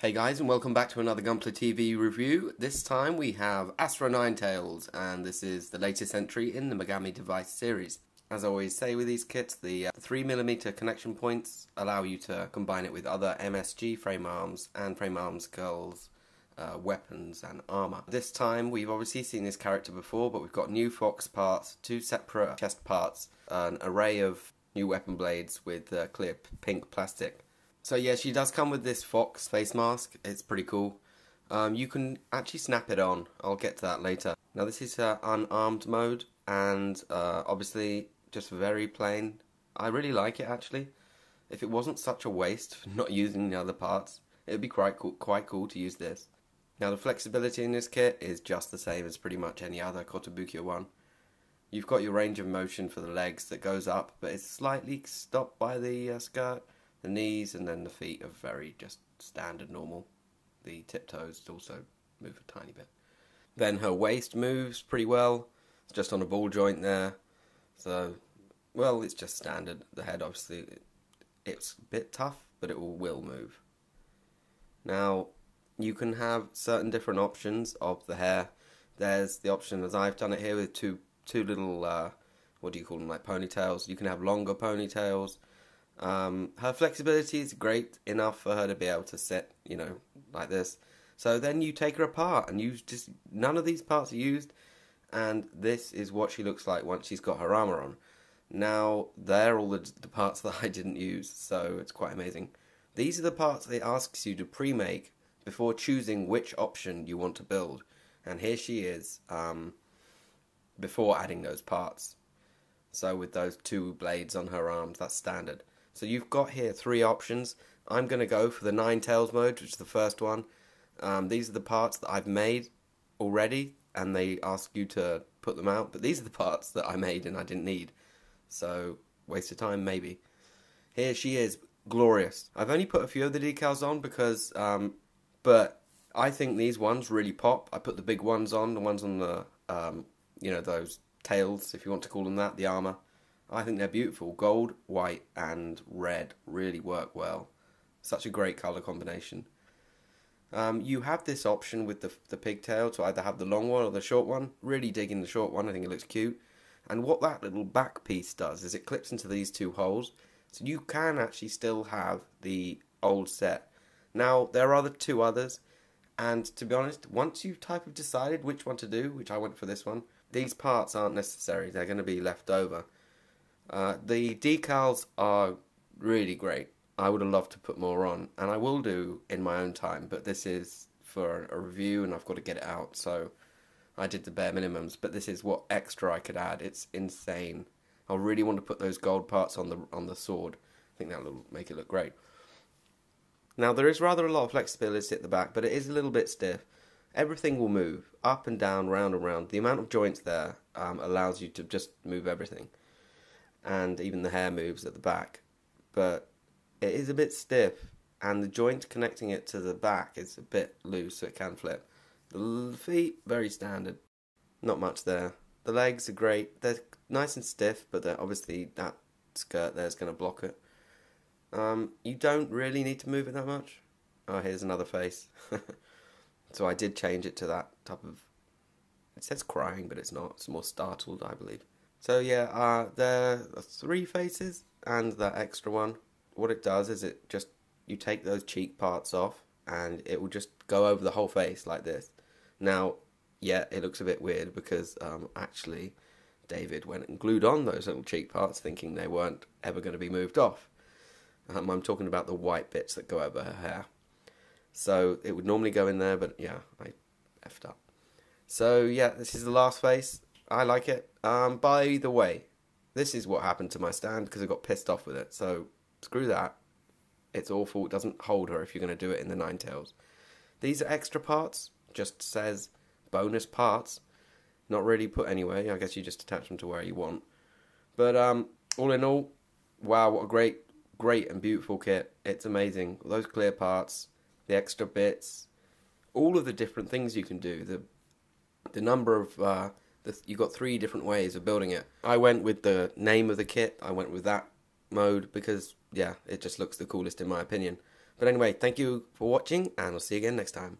Hey guys, and welcome back to another Gunpla TV review. This time we have Astro Ninetales, and this is the latest entry in the Megami Device series. As I always say with these kits, the 3mm connection points allow you to combine it with other MSG frame arms and frame arms girls' weapons and armor. This time we've obviously seen this character before, but we've got new Fox parts, two separate chest parts, an array of new weapon blades with clear pink plastic. So yeah, she does come with this Fox face mask. It's pretty cool. You can actually snap it on. I'll get to that later. Now this is her unarmed mode, and obviously just very plain. I really like it actually. If it wasn't such a waste for not using the other parts, it would be quite cool to use this. Now the flexibility in this kit is just the same as pretty much any other Kotobukiya one. You've got your range of motion for the legs that goes up, but it's slightly stopped by the skirt. The knees and then the feet are very just standard normal. The tiptoes also move a tiny bit. Then her waist moves pretty well. It's just on a ball joint there. So, well, it's just standard. The head, obviously, it's a bit tough, but it will move. Now, you can have certain different options of the hair. There's the option, as I've done it here, with two little, what do you call them, like ponytails. You can have longer ponytails. Her flexibility is great enough for her to be able to sit, like this. So then you take her apart and none of these parts are used, and this is what she looks like once she's got her armor on. Now, they're all the parts that I didn't use, so it's quite amazing. These are the parts it asks you to pre-make before choosing which option you want to build. And here she is, before adding those parts. So with those two blades on her arms, that's standard. So you've got here three options. I'm going to go for the Ninetales mode, which is the first one. These are the parts that I've made already, and they ask you to put them out. But these are the parts that I made and I didn't need. So, waste of time, maybe. Here she is, glorious. I've only put a few of the decals on because, but I think these ones really pop. I put the big ones on, the ones on the, those tails, if you want to call them that, the armor. I think they're beautiful. Gold, white, and red really work well. Such a great colour combination. You have this option with the pigtail to either have the long one or the short one. Really digging the short one. I think it looks cute. And what that little back piece does is it clips into these two holes. So you can actually still have the old set. Now, there are the two others. And to be honest, once you've type of decided which one to do, which I went for this one, these parts aren't necessary. They're going to be left over. The decals are really great. I would have loved to put more on, and I will do in my own time, but this is for a review and I've got to get it out, so I did the bare minimums, but this is what extra I could add. It's insane. I really want to put those gold parts on the sword. I think that will make it look great. Now there is rather a lot of flexibility at the back, but it is a little bit stiff. Everything will move, up and down, round and round. The amount of joints there allows you to just move everything. And even the hair moves at the back, but it is a bit stiff, and the joint connecting it to the back is a bit loose, so it can flip. The feet, very standard, not much there. The legs are great, they're nice and stiff, but obviously that skirt there is going to block it. You don't really need to move it that much. Oh, here's another face. So I did change it to that type of, it says crying, but it's not, it's more startled, I believe. So yeah, there are three faces and that extra one. What it does is you take those cheek parts off and it will just go over the whole face like this. Now, yeah, it looks a bit weird because actually David went and glued on those little cheek parts thinking they weren't ever going to be moved off. I'm talking about the white bits that go over her hair. So it would normally go in there, but yeah, I effed up. So yeah, this is the last face. I like it. By the way, this is what happened to my stand because I got pissed off with it. So, screw that. It's awful. It doesn't hold her if you're going to do it in the Ninetales. These are extra parts. Just says bonus parts. Not really put anyway. I guess you just attach them to where you want. But, all in all, wow, what a great and beautiful kit. It's amazing. Those clear parts, the extra bits, all of the different things you can do. The number of... you've got three different ways of building it. I went with the name of the kit. I went with that mode because, yeah, it just looks the coolest in my opinion. But anyway, thank you for watching, and I'll see you again next time.